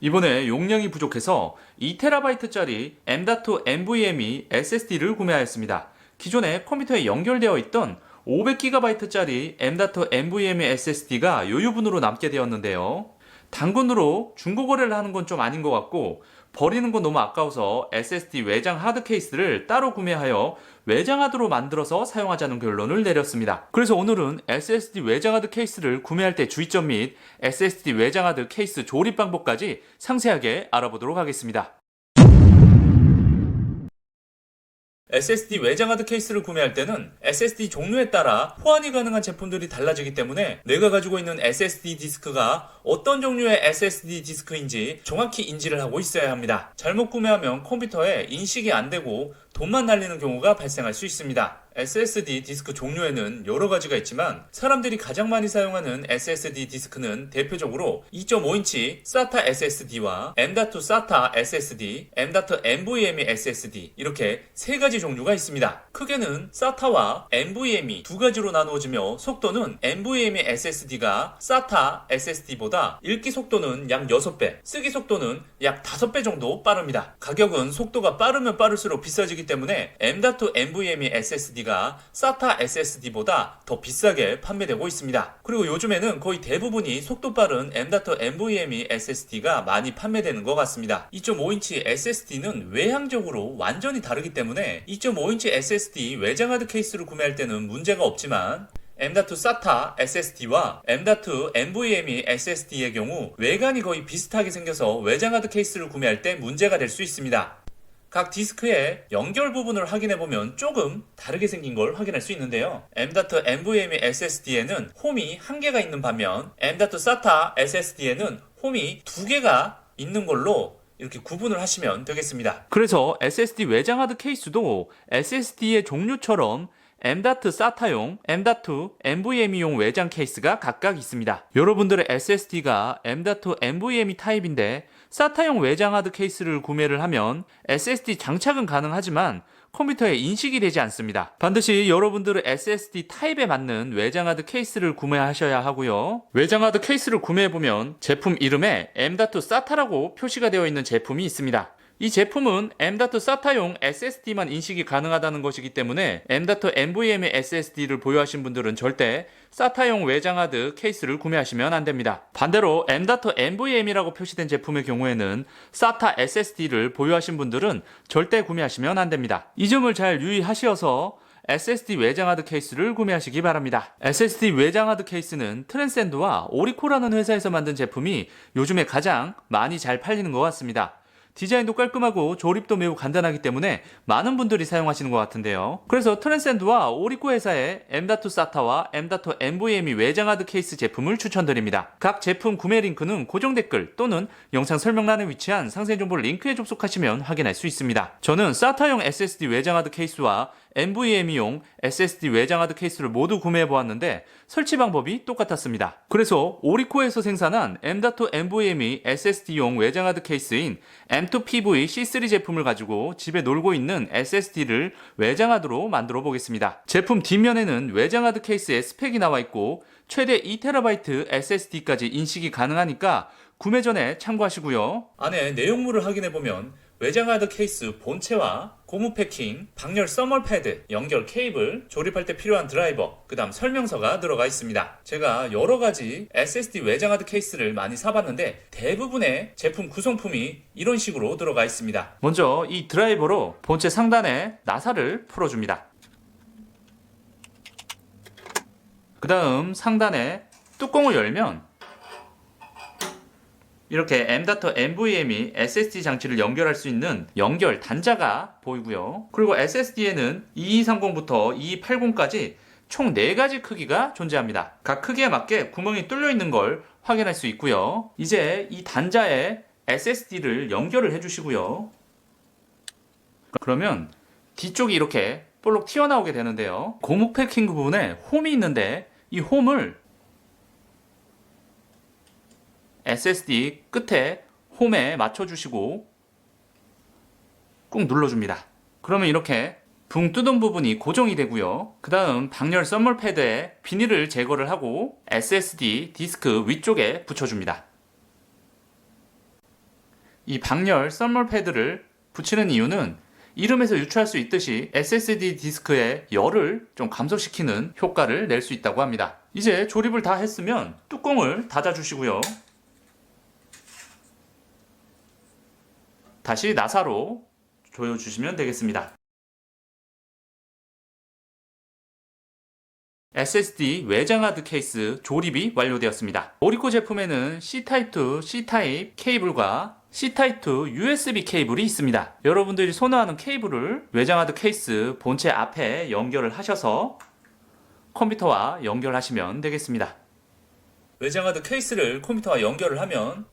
이번에 용량이 부족해서 2TB짜리 M.2 NVMe SSD를 구매하였습니다. 기존에 컴퓨터에 연결되어 있던 500GB짜리 M.2 NVMe SSD가 요유분으로 남게 되었는데요. 단군으로 중고거래를 하는 건 좀 아닌 것 같고 버리는 건 너무 아까워서 SSD 외장 하드 케이스를 따로 구매하여 외장 하드로 만들어서 사용하자는 결론을 내렸습니다. 그래서 오늘은 SSD 외장 하드 케이스를 구매할 때 주의점 및 SSD 외장 하드 케이스 조립 방법까지 상세하게 알아보도록 하겠습니다. SSD 외장 하드 케이스를 구매할 때는 SSD 종류에 따라 호환이 가능한 제품들이 달라지기 때문에 내가 가지고 있는 SSD 디스크가 어떤 종류의 SSD 디스크인지 정확히 인지를 하고 있어야 합니다. 잘못 구매하면 컴퓨터에 인식이 안 되고 돈만 날리는 경우가 발생할 수 있습니다. SSD 디스크 종류에는 여러 가지가 있지만 사람들이 가장 많이 사용하는 SSD 디스크는 대표적으로 2.5인치 SATA SSD와 M.2 SATA SSD, M.2 NVMe SSD 이렇게 세 가지 종류가 있습니다. 크게는 SATA와 NVMe 두 가지로 나누어지며 속도는 NVMe SSD가 SATA SSD보다 읽기 속도는 약 6배, 쓰기 속도는 약 5배 정도 빠릅니다. 가격은 속도가 빠르면 빠를수록 비싸지기 때문에 M.2 NVMe SSD가 SATA SSD보다 더 비싸게 판매되고 있습니다. 그리고 요즘에는 거의 대부분이 속도 빠른 M.2 NVMe SSD가 많이 판매되는 것 같습니다. 2.5인치 SSD는 외향적으로 완전히 다르기 때문에 2.5인치 SSD 외장 하드 케이스를 구매할 때는 문제가 없지만 M.2 SATA SSD와 M.2 NVMe SSD의 경우 외관이 거의 비슷하게 생겨서 외장 하드 케이스를 구매할 때 문제가 될 수 있습니다. 각 디스크의 연결 부분을 확인해보면 조금 다르게 생긴 걸 확인할 수 있는데요. M.2 NVMe SSD에는 홈이 1개가 있는 반면 M.2 SATA SSD에는 홈이 2개가 있는 걸로 이렇게 구분을 하시면 되겠습니다. 그래서 SSD 외장 하드 케이스도 SSD의 종류처럼 M.2 SATA용, M.2 NVMe용 외장 케이스가 각각 있습니다. 여러분들의 SSD가 M.2 NVMe 타입인데 SATA용 외장 하드 케이스를 구매를 하면 SSD 장착은 가능하지만 컴퓨터에 인식이 되지 않습니다. 반드시 여러분들의 SSD 타입에 맞는 외장 하드 케이스를 구매하셔야 하고요. 외장 하드 케이스를 구매해보면 제품 이름에 M.2 SATA라고 표시가 되어 있는 제품이 있습니다. 이 제품은 M.2 SATA용 SSD만 인식이 가능하다는 것이기 때문에 M.2 NVMe SSD를 보유하신 분들은 절대 SATA용 외장 하드 케이스를 구매하시면 안됩니다. 반대로 M.2 NVMe라고 표시된 제품의 경우에는 SATA SSD를 보유하신 분들은 절대 구매하시면 안됩니다. 이 점을 잘 유의하셔서 SSD 외장 하드 케이스를 구매하시기 바랍니다. SSD 외장 하드 케이스는 트랜센드와 오리코라는 회사에서 만든 제품이 요즘에 가장 많이 잘 팔리는 것 같습니다. 디자인도 깔끔하고 조립도 매우 간단하기 때문에 많은 분들이 사용하시는 것 같은데요. 그래서 트랜센드와 오리코 회사의 M.2 SATA와 M.2 NVMe 외장 하드 케이스 제품을 추천드립니다. 각 제품 구매 링크는 고정 댓글 또는 영상 설명란에 위치한 상세 정보 링크에 접속하시면 확인할 수 있습니다. 저는 SATA용 SSD 외장 하드 케이스와 NVMe용 SSD 외장 하드 케이스를 모두 구매해 보았는데 설치 방법이 똑같았습니다. 그래서 오리코에서 생산한 M.2 NVMe SSD용 외장 하드 케이스인 M2PV C3 제품을 가지고 집에 놀고 있는 SSD를 외장 하드로 만들어 보겠습니다. 제품 뒷면에는 외장 하드 케이스의 스펙이 나와 있고 최대 2TB SSD까지 인식이 가능하니까 구매 전에 참고하시고요. 안에 내용물을 확인해 보면 외장 하드 케이스 본체와 고무 패킹, 방열 서멀 패드, 연결 케이블, 조립할 때 필요한 드라이버, 그 다음 설명서가 들어가 있습니다. 제가 여러가지 SSD 외장 하드 케이스를 많이 사봤는데 대부분의 제품 구성품이 이런 식으로 들어가 있습니다. 먼저 이 드라이버로 본체 상단에 나사를 풀어줍니다. 그 다음 상단에 뚜껑을 열면 이렇게 M.2 NVMe SSD 장치를 연결할 수 있는 연결 단자가 보이고요. 그리고 SSD에는 2230부터 2280까지 총 4가지 크기가 존재합니다. 각 크기에 맞게 구멍이 뚫려 있는 걸 확인할 수 있고요. 이제 이 단자에 SSD를 연결을 해주시고요. 그러면 뒤쪽이 이렇게 볼록 튀어나오게 되는데요. 고무 패킹 부분에 홈이 있는데 이 홈을 SSD 끝에 홈에 맞춰주시고 꾹 눌러줍니다. 그러면 이렇게 붕 뜯은 부분이 고정이 되고요. 그 다음 방열 썸멀 패드에 비닐을 제거를 하고 SSD 디스크 위쪽에 붙여줍니다. 이 방열 썰물 패드를 붙이는 이유는 이름에서 유추할 수 있듯이 SSD 디스크의 열을 좀 감소시키는 효과를 낼 수 있다고 합니다. 이제 조립을 다 했으면 뚜껑을 닫아 주시고요. 다시 나사로 조여주시면 되겠습니다. SSD 외장 하드 케이스 조립이 완료되었습니다. 오리코 제품에는 C타입2 C타입 케이블과 C타입2 USB 케이블이 있습니다. 여러분들이 선호하는 케이블을 외장 하드 케이스 본체 앞에 연결을 하셔서 컴퓨터와 연결하시면 되겠습니다. 외장 하드 케이스를 컴퓨터와 연결을 하면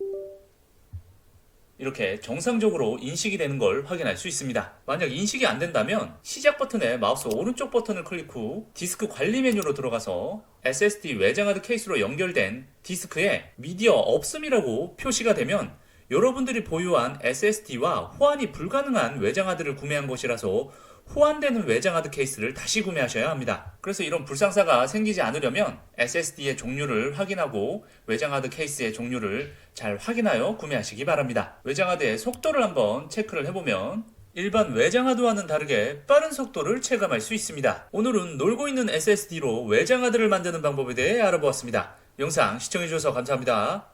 이렇게 정상적으로 인식이 되는 걸 확인할 수 있습니다. 만약 인식이 안 된다면 시작 버튼에 마우스 오른쪽 버튼을 클릭 후 디스크 관리 메뉴로 들어가서 SSD 외장 하드 케이스로 연결된 디스크에 미디어 없음이라고 표시가 되면 여러분들이 보유한 SSD와 호환이 불가능한 외장 하드를 구매한 것이라서 호환되는 외장 하드 케이스를 다시 구매하셔야 합니다. 그래서 이런 불상사가 생기지 않으려면 SSD의 종류를 확인하고 외장 하드 케이스의 종류를 잘 확인하여 구매하시기 바랍니다. 외장 하드의 속도를 한번 체크를 해보면 일반 외장 하드와는 다르게 빠른 속도를 체감할 수 있습니다. 오늘은 놀고 있는 SSD로 외장 하드를 만드는 방법에 대해 알아보았습니다. 영상 시청해주셔서 감사합니다.